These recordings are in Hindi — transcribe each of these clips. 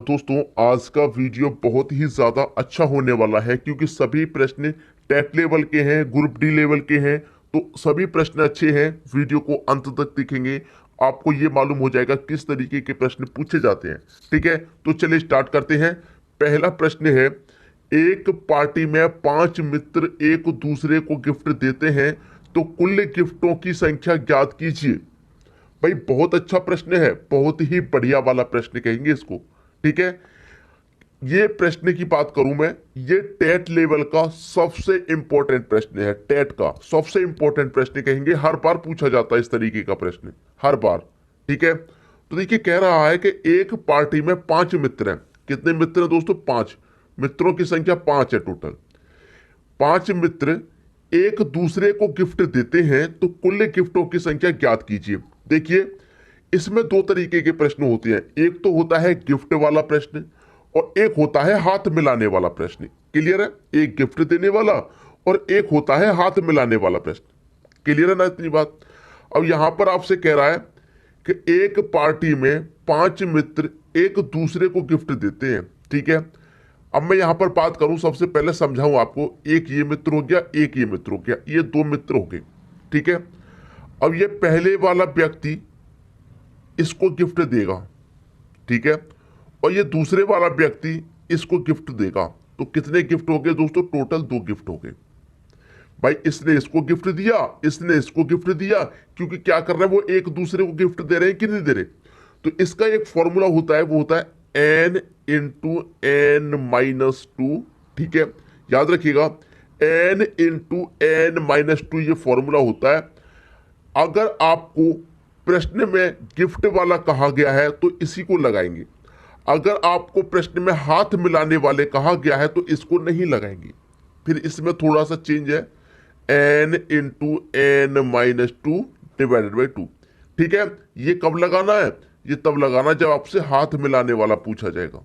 दोस्तों आज का वीडियो बहुत ही ज़्यादा अच्छा होने वाला है क्योंकि सभी प्रश्न टेट लेवल के हैं, ग्रुप डी लेवल के हैं। तो सभी प्रश्न अच्छे हैं। वीडियो को अंत तक देखेंगे, आपको ये मालूम हो जाएगा किस तरीके के प्रश्न पूछे जाते हैं। ठीक है, तो चलिए स्टार्ट करते हैं। पहला प्रश्न है, एक पार्टी में 5 मित्र एक दूसरे को गिफ्ट देते हैं तो कुल गिफ्टों की संख्या ज्ञात कीजिए। भाई बहुत अच्छा प्रश्न है, बहुत ही बढ़िया वाला प्रश्न कहेंगे इसको। ठीक है, ये प्रश्न की बात करूं मैं, ये टेट लेवल का सबसे इंपॉर्टेंट प्रश्न है। टेट का सबसे इंपॉर्टेंट प्रश्न कहेंगे, हर बार पूछा जाता है इस तरीके का प्रश्न, हर बार। ठीक है, तो देखिए कह रहा है कि एक पार्टी में 5 मित्र हैं। कितने मित्र हैं दोस्तों? 5 मित्रों की संख्या 5 है टोटल। 5 मित्र एक दूसरे को गिफ्ट देते हैं तो कुल गिफ्टों की संख्या ज्ञात कीजिए। देखिए इसमें दो तरीके के प्रश्न होते हैं, एक तो होता है गिफ्ट वाला प्रश्न और एक होता है हाथ मिलाने वाला प्रश्न। क्लियर है? एक गिफ्ट देने वाला और एक होता है हाथ मिलाने वाला प्रश्न। क्लियर है ना इतनी बात? अब यहां पर आपसे कह रहा है कि एक पार्टी में 5 मित्र एक दूसरे को गिफ्ट देते हैं। ठीक है, अब मैं यहां पर बात करूं, सबसे पहले समझाऊं आपको। एक ये मित्र हो गया, एक ये मित्र हो गया, ये 2 मित्र हो गए। ठीक है, अब ये पहले वाला व्यक्ति इसको गिफ्ट देगा। ठीक है, और ये दूसरे वाला व्यक्ति इसको गिफ्ट देगा। तो कितने गिफ्ट हो गए दोस्तों? टोटल 2 गिफ्ट हो गए। भाई इसने इसको गिफ्ट दिया, इसने इसको गिफ्ट दिया, क्योंकि क्या कर रहे हैं, वो एक दूसरे को गिफ्ट दे रहे हैं कि नहीं दे रहे। तो इसका एक फॉर्मूला होता है, वो होता है n into n minus two. ठीक है, याद रखिएगा, n into n minus two ये फॉर्मूला होता है। अगर आपको प्रश्न में गिफ्ट वाला कहा गया है तो इसी को लगाएंगे। अगर आपको प्रश्न में हाथ मिलाने वाले कहा गया है तो इसको नहीं लगाएंगे। फिर इसमें थोड़ा सा चेंज है, n into n minus two divided by 2। ठीक है, ये कब लगाना है? ये तब लगाना जब आपसे हाथ मिलाने वाला पूछा जाएगा,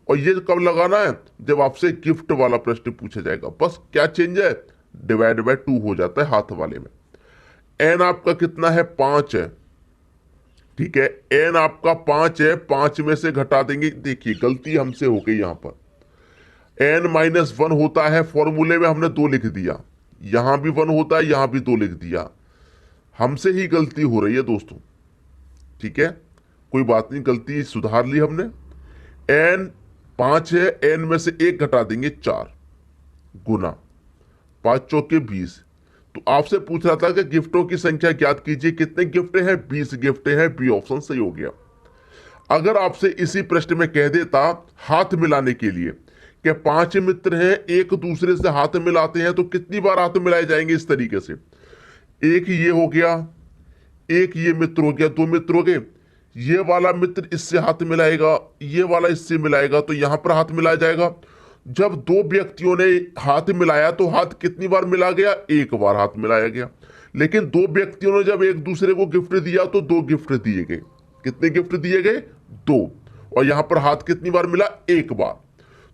और ये कब लगाना है? जब आपसे गिफ्ट वाला प्रश्न पूछा जाएगा। बस क्या चेंज है? डिवाइड बाई 2 हो जाता है हाथ वाले में। n आपका कितना है? 5 है। ठीक है, n आपका 5 है, 5 में से घटा देंगे। देखिए गलती हमसे हो गई, यहां पर n माइनस 1 होता है, फॉर्मूले में हमने 2 लिख दिया। यहां भी 1 होता है, यहां भी 2 लिख दिया। हमसे ही गलती हो रही है दोस्तों। ठीक है, कोई बात नहीं, गलती सुधार ली हमने। n 5 है, n में से 1 घटा देंगे, 4 गुना 5 चौके 20। तो आपसे पूछ रहा था कि गिफ्टों की संख्या ज्ञात कीजिए। कितने गिफ्ट हैं? 20 गिफ्ट हैं। बी ऑप्शन सही हो गया। अगर आपसे इसी प्रश्न में कह देता हाथ मिलाने के लिए कि 5 मित्र हैं, एक दूसरे से हाथ मिलाते हैं, तो कितनी बार हाथ मिलाए जाएंगे इस तरीके से? एक ये हो गया, एक ये मित्र हो गया, 2 मित्र हो गए। ये वाला मित्र इससे हाथ मिलाएगा, ये वाला इससे मिलाएगा, तो यहां पर हाथ मिलाया जाएगा। जब 2 व्यक्तियों ने हाथ मिलाया तो हाथ कितनी बार मिला गया? एक बार हाथ मिलाया गया। लेकिन 2 व्यक्तियों ने जब एक दूसरे को गिफ्ट दिया तो 2 गिफ्ट दिए गए। कितने गिफ्ट दिए गए? 2। और यहां पर हाथ कितनी बार मिला? एक बार।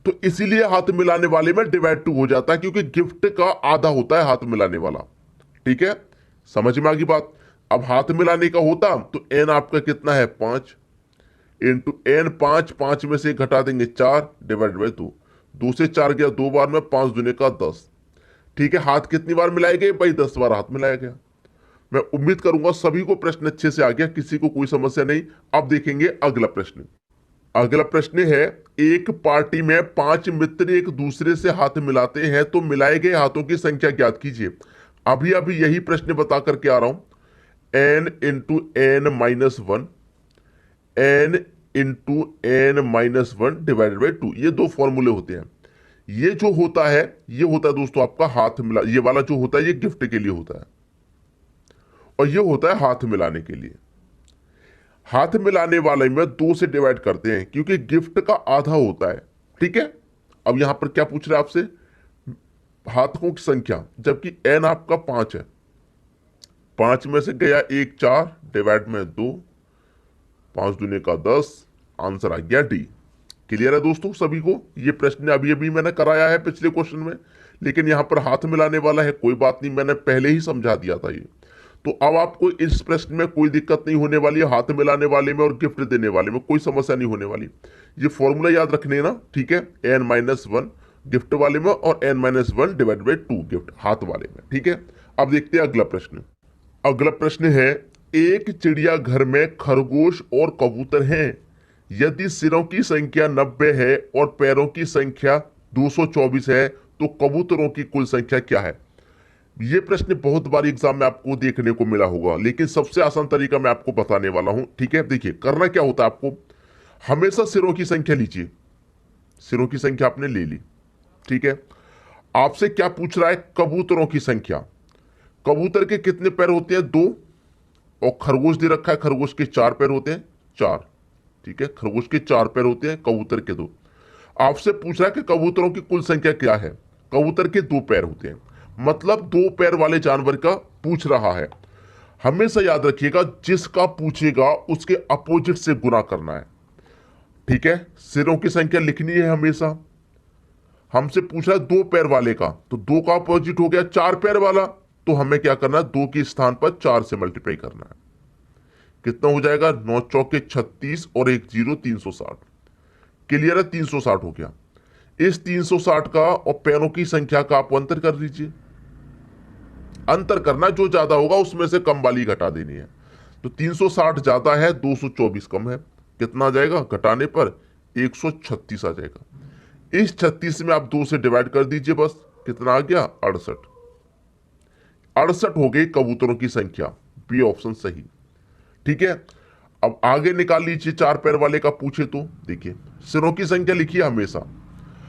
तो इसीलिए हाथ मिलाने वाले में डिवाइड 2 हो जाता है, क्योंकि गिफ्ट का आधा होता है हाथ मिलाने वाला। ठीक है, समझ में आ गई बात? अब हाथ मिलाने का होता तो n आपका कितना है? 5 इंटू एन 5, 5 में से घटा देंगे 4 डिवाइड बाई 2। 2 से 4 गया 2 बार में, 5 दूने का 10। ठीक है, हाथ कितनी बार मिलाए गए? भाई 10 बार हाथ मिलाया गया। मैं उम्मीद करूंगा सभी को प्रश्न अच्छे से आ गया, किसी को कोई समस्या नहीं। अब देखेंगे अगला प्रश्न। अगला प्रश्न है, एक पार्टी में 5 मित्र एक दूसरे से हाथ मिलाते हैं तो मिलाए गए हाथों की संख्या ज्ञात कीजिए। अभी अभी यही प्रश्न बता करके आ रहा हूं। n into n minus 1, n into n minus 1 divided by 2, ये 2 फॉर्मूले होते हैं। ये जो होता है, ये होता है दोस्तों आपका हाथ मिला, ये वाला जो होता है ये गिफ्ट के लिए होता है, और ये होता है हाथ मिलाने के लिए। हाथ मिलाने वाले में 2 से डिवाइड करते हैं क्योंकि गिफ्ट का आधा होता है। ठीक है, अब यहां पर क्या पूछ रहे हैं आपसे? हाथों की संख्या, जबकि n आपका 5 है। 5 में से गया 1, 4 डिवाइड में 2, 5 दूने का 10, आंसर आ गया डी। क्लियर है दोस्तों सभी को? ये प्रश्न अभी अभी मैंने कराया है पिछले क्वेश्चन में, लेकिन यहां पर हाथ मिलाने वाला है। कोई बात नहीं, मैंने पहले ही समझा दिया था ये। तो अब आपको इस प्रश्न में कोई दिक्कत नहीं होने वाली है, हाथ मिलाने वाले में और गिफ्ट देने वाले में कोई समस्या नहीं होने वाली। ये फॉर्मूला याद रखने ना, ठीक है, n-1 गिफ्ट वाले में और n-1 डिवाइड बाई 2 गिफ्ट हाथ वाले में, ठीक है। अब देखते हैं अगला प्रश्न। अगला प्रश्न है, एक चिड़ियाघर में खरगोश और कबूतर हैं। यदि सिरों की संख्या 90 है और पैरों की संख्या 224 है तो कबूतरों की कुल संख्या क्या है? ये प्रश्न बहुत बार एग्जाम में आपको देखने को मिला होगा, लेकिन सबसे आसान तरीका मैं आपको बताने वाला हूं, ठीक है। देखिए करना क्या होता है, आपको हमेशा सिरों की संख्या लीजिए। सिरों की संख्या आपने ले ली, ठीक है। आपसे क्या पूछ रहा है? कबूतरों की संख्या। कबूतर के कितने पैर होते हैं? 2। और खरगोश दे रखा है, खरगोश के 4 पैर होते हैं, 4, ठीक है। खरगोश के 4 पैर होते हैं, कबूतर के 2। आपसे पूछ रहा है कि कबूतरों की कुल संख्या क्या है? कबूतर के 2 पैर होते हैं, मतलब 2 पैर वाले जानवर का पूछ रहा है। हमेशा याद रखिएगा, जिसका पूछेगा उसके अपोजिट से गुना करना है, ठीक है। सिरों की संख्या लिखनी है हमेशा। हमसे पूछ रहा है 2 पैर वाले का, तो 2 का अपोजिट हो गया 4 पैर वाला, तो हमें क्या करना है? 2 के स्थान पर 4 से मल्टीप्लाई करना है। कितना हो जाएगा? 9 चौके 36 और 1 0 360। क्लियर है? 360 हो गया। इस 360 का और पैरों की संख्या का आप अंतर कर लीजिए। अंतर करना, जो ज्यादा होगा उसमें से कम वाली घटा देनी है। तो 360 ज्यादा है, 224 कम है। कितना आ जाएगा? घटाने पर 136 आ जाएगा। इस 36 में आप 2 से डिवाइड कर दीजिए, बस कितना आ गया? 68। 68 हो गई कबूतरों की संख्या। बी ऑप्शन सही, ठीक है। अब आगे निकाल लीजिए, 4 पैर वाले का पूछे तो देखिए, सिरों की संख्या लिखिए हमेशा।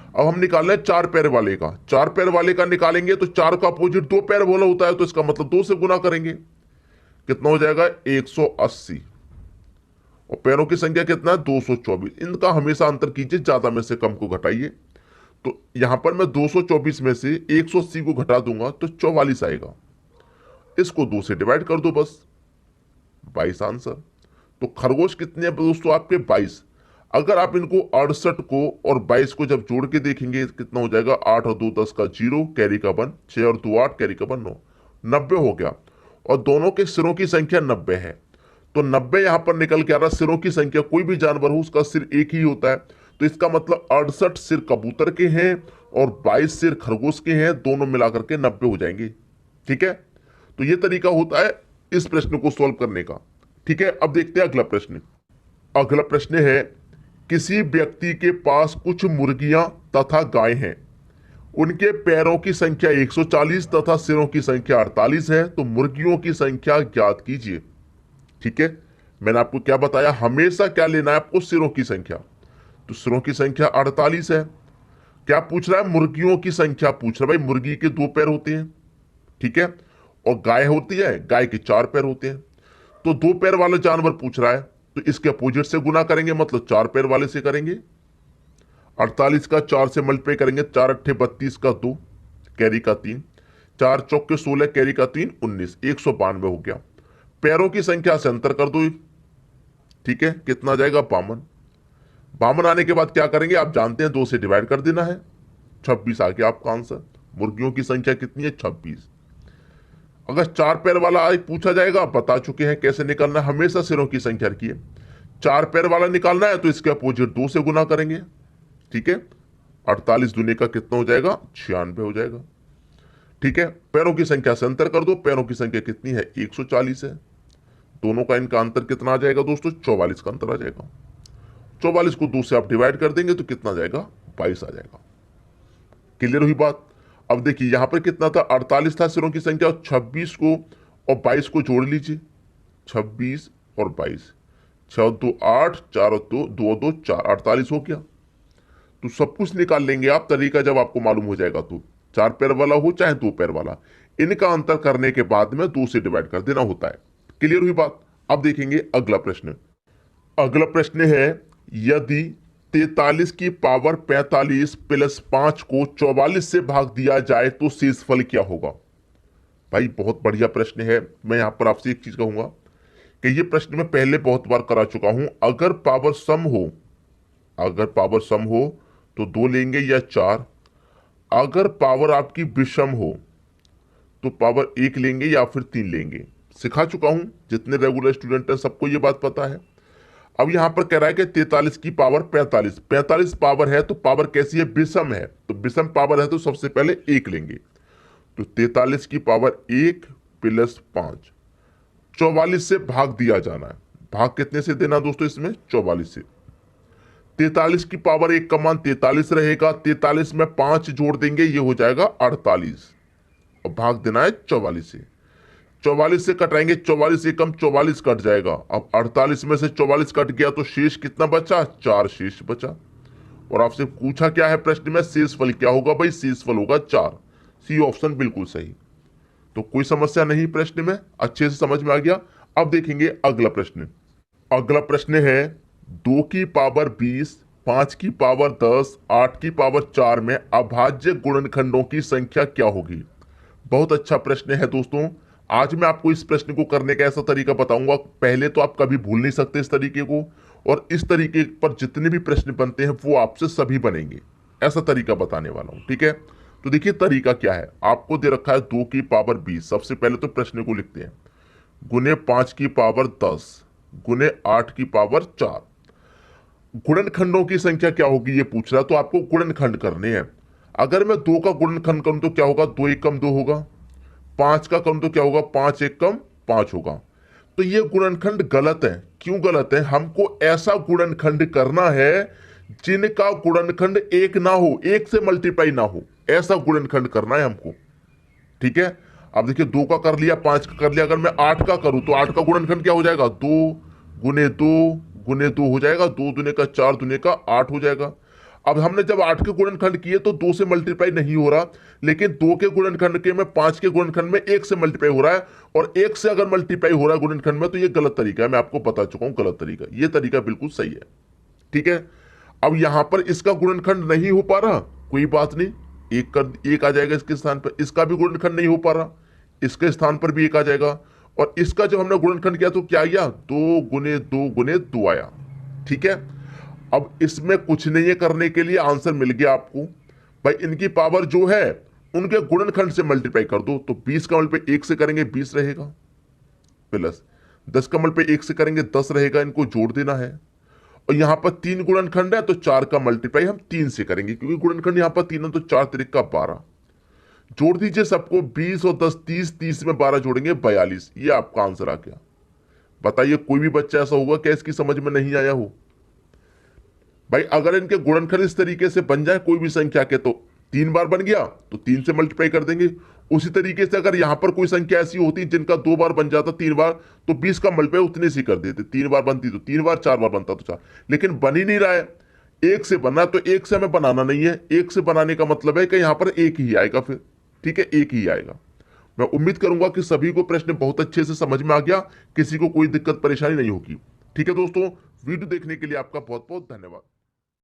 अब हम निकाल रहे हैं 4 पैर वाले का। 4 पैर वाले का निकालेंगे तो 4 का अपोजिट 2 पैर वाला होता है, तो इसका मतलब 2 से गुना करेंगे। कितना हो जाएगा? 180। और पैरों की संख्या कितना है? 224। इनका हमेशा अंतर कीजिए, ज्यादा में से कम को घटाइए। तो यहां पर मैं 224 में से 180 को घटा दूंगा तो 44 आएगा। इसको 2 से डिवाइड कर दो, बस 22 आंसर। तो खरगोश कितने हैं दोस्तों? आपके 22। अगर आप इनको 68 को और 22 को जब जोड़ के देखेंगे कितना हो जाएगा? 8 और 2 10 का 0, कैरी का 1, 6 और 2 8, कैरी का 1 9, 90 हो गया। और दोनों के सिरों की संख्या 90 है, तो 90 यहां पर निकल के आ रहा। सिरों की संख्या, कोई भी जानवर हो उसका सिर एक ही होता है, तो इसका मतलब 68 सिर कबूतर के हैं और 22 सिर खरगोश के हैं, दोनों मिलाकर के 90 हो जाएंगे, ठीक है। तो यह तरीका होता है इस प्रश्न को सॉल्व करने का, ठीक है। अब देखते हैं अगला प्रश्न। अगला प्रश्न है, किसी व्यक्ति के पास कुछ मुर्गियां तथा गाय हैं। उनके पैरों की संख्या 140 तथा सिरों की संख्या 48 है, तो मुर्गियों की संख्या ज्ञात कीजिए, ठीक है। मैंने आपको क्या बताया? हमेशा क्या लेना है आपको? सिरों की संख्या। तो सिरों की संख्या 48 है। क्या पूछ रहा है? मुर्गियों की संख्या पूछ रहा है। भाई मुर्गी के 2 पैर होते हैं, ठीक है, और गाय होती है, गाय के 4 पैर होते हैं। तो 2 पैर वाला जानवर पूछ रहा है, तो इसके अपोजिट से गुना करेंगे, मतलब 4 पैर वाले से करेंगे। 48 का 4 से मल्टीप्लाई करेंगे, 4 अट्ठे 32 का 2, कैरी का 3, 4 चौके 16, कैरी का 3 19, 192 हो गया। पैरों की संख्या से अंतर कर दो, ठीक है। कितना जाएगा? 52। 52 आने के बाद क्या करेंगे? आप जानते हैं, 2 से डिवाइड कर देना है, 26 आ गया आपका आंसर। मुर्गियों की संख्या कितनी है? 26। अगर 4 पैर वाला आज पूछा जाएगा, आप बता चुके हैं कैसे निकालना है। हमेशा सिरों की संख्या रखिए। 4 पैर वाला निकालना है तो इसके अपोजिट 2 से गुना करेंगे, ठीक है। 48 दुने का कितना हो जाएगा? 96 हो जाएगा, ठीक है। पैरों की संख्या से अंतर कर दो। पैरों की संख्या कितनी है? 140 है। दोनों का इनका अंतर कितना आ जाएगा दोस्तों? 44 का अंतर आ जाएगा। 44 को 2 से आप डिवाइड कर देंगे तो कितना जाएगा? 22 आ जाएगा। क्लियर हुई बात? अब देखिए यहां पर कितना था? 48 था सिरों की संख्या, और 26 को और 22 को जोड़ लीजिए, 26 और 22, 6 और 2 8, 4 और 2 2 और 2 4, 48 हो गया। तो सब कुछ निकाल लेंगे आप, तरीका जब आपको मालूम हो जाएगा तो। 4 पैर वाला हो चाहे 2 पैर वाला, इनका अंतर करने के बाद में 2 से डिवाइड कर देना होता है। क्लियर हुई बात? अब देखेंगे अगला प्रश्न। अगला प्रश्न है, यदि 43 की पावर 45 प्लस 5 को 44 से भाग दिया जाए तो शेषफल क्या होगा? भाई बहुत बढ़िया प्रश्न है। मैं यहां पर आपसे एक चीज कहूंगा कि ये प्रश्न मैं पहले बहुत बार करा चुका हूं। अगर पावर सम हो, अगर पावर सम हो तो 2 लेंगे या 4। अगर पावर आपकी विषम हो तो पावर 1 लेंगे या फिर 3 लेंगे। सिखा चुका हूं, जितने रेगुलर स्टूडेंट हैं सबको ये बात पता है। अब यहां पर कह रहा है कि 43 की पावर 45, 45 पावर है तो पावर कैसी है, विषम है, तो विषम पावर है तो सबसे पहले 1 लेंगे। तो 43 की पावर 1 प्लस 5, 44 से भाग दिया जाना है। भाग कितने से देना दोस्तों, इसमें 44 से। 43 की पावर 1 का मान 43 रहेगा, 43 में 5 जोड़ देंगे, ये हो जाएगा 48, और भाग देना है 44 से। 44 से कटाएंगे, 44 से कम 44 कट जाएगा। अब 48 में से 44 कट गया तो शेष कितना बचा, 4 शेष बचा। और आपसे पूछा क्या है प्रश्न में, शेषफल क्या होगा भाई, शेषफल होगा 4। सी ऑप्शन बिल्कुल सही। तो कोई समस्या नहीं प्रश्न में, अच्छे से समझ में आ गया। अब देखेंगे अगला प्रश्न। अगला प्रश्न है 2 की पावर 20, 5 की पावर 10, 8 की पावर 4 में अभाज्य गुणनखंडों की संख्या क्या होगी। बहुत अच्छा प्रश्न है दोस्तों। आज मैं आपको इस प्रश्न को करने का ऐसा तरीका बताऊंगा, पहले तो आप कभी भूल नहीं सकते इस तरीके को, और इस तरीके पर जितने भी प्रश्न बनते हैं वो आपसे सभी बनेंगे, ऐसा तरीका बताने वाला हूं, ठीक है। तो देखिए तरीका क्या है, आपको दे रखा है 2 की पावर 20। सबसे पहले तो प्रश्न को लिखते हैं, गुने 5 की पावर 10 गुने 8 की पावर 4। गुणनखंडों की संख्या क्या होगी ये पूछ रहा, तो आपको गुणनखंड करने हैं। अगर मैं 2 का गुणनखंड करूं तो क्या होगा, 2 1 कम 2 होगा। 5 का करूं तो क्या होगा, 5 1 कम 5 होगा। तो ये गुणनखंड गलत है। क्यों गलत है, हमको ऐसा गुणनखंड करना है जिनका गुणनखंड 1 ना हो, 1 से मल्टीप्लाई ना हो, ऐसा गुणनखंड करना है हमको, ठीक है। अब देखिए 2 का कर लिया, 5 का कर लिया, अगर मैं 8 का करूं तो 8 का गुणनखंड क्या हो जाएगा, 2 गुने 2 गुने 2 हो जाएगा, 2 दुने का 4 दुने का 8 हो जाएगा। अब हमने जब 8 के गुणनखंड किए तो 2 से मल्टीप्लाई नहीं हो रहा, लेकिन 2 के गुणनखंड के में 5 के गुणनखंड में 1 से मल्टीप्लाई हो रहा है, और 1 से अगर मल्टीप्लाई हो रहा है गुणनखंड में तो ये गलत तरीका है। मैं आपको बता चुका हूं गलत तरीका, ये तरीका बिल्कुल सही है, ठीक है। अब यहां पर इसका गुणनखंड नहीं हो पा रहा, कोई बात नहीं, एक आ जाएगा इसके स्थान पर। इसका भी गुणनखंड नहीं हो पा रहा, इसके स्थान पर भी 1 आ जाएगा। और इसका जब हमने गुणनखंड किया तो क्या आया, 2 गुने 2 गुने 2 आया, ठीक है। अब इसमें कुछ नहीं है करने के लिए, आंसर मिल गया आपको। भाई इनकी पावर जो है उनके गुणनखंड से मल्टीप्लाई कर दो, तो 20 का मल्टीप्लाई 1 से करेंगे 20 रहेगा, प्लस 10 का मल्टीप्लाई 1 से करेंगे 10 रहेगा, इनको जोड़ देना है। और यहां पर 3 गुणनखंड है तो 4 का मल्टीप्लाई हम 3 से करेंगे, क्योंकि गुणनखंड यहां पर 3 है, तो 4 3 का 12। जोड़ दीजिए सबको, 20 और 10 30, 30 में 12 जोड़ेंगे 42। ये आपका आंसर आ गया। बताइए कोई भी बच्चा ऐसा होगा क्या इसकी समझ में नहीं आया हो। भाई अगर इनके गुणनखंड इस तरीके से बन जाए कोई भी संख्या के, तो 3 बार बन गया तो 3 से मल्टीप्लाई कर देंगे। उसी तरीके से अगर यहां पर कोई संख्या ऐसी होती जिनका 2 बार बन जाता 3 बार, तो 20 का मल्टीप्लाई उतने से कर देते। 3 बार बनती तो 3 बार, 4 बार बनता तो 4, लेकिन बन ही नहीं रहा है। 1 से बनना है तो 1 से हमें बनाना नहीं है। 1 से बनाने का मतलब है कि यहां पर 1 ही आएगा, फिर ठीक है, 1 ही आएगा। मैं उम्मीद करूंगा कि सभी को प्रश्न बहुत अच्छे से समझ में आ गया, किसी को कोई दिक्कत परेशानी नहीं होगी, ठीक है दोस्तों। वीडियो देखने के लिए आपका बहुत बहुत धन्यवाद।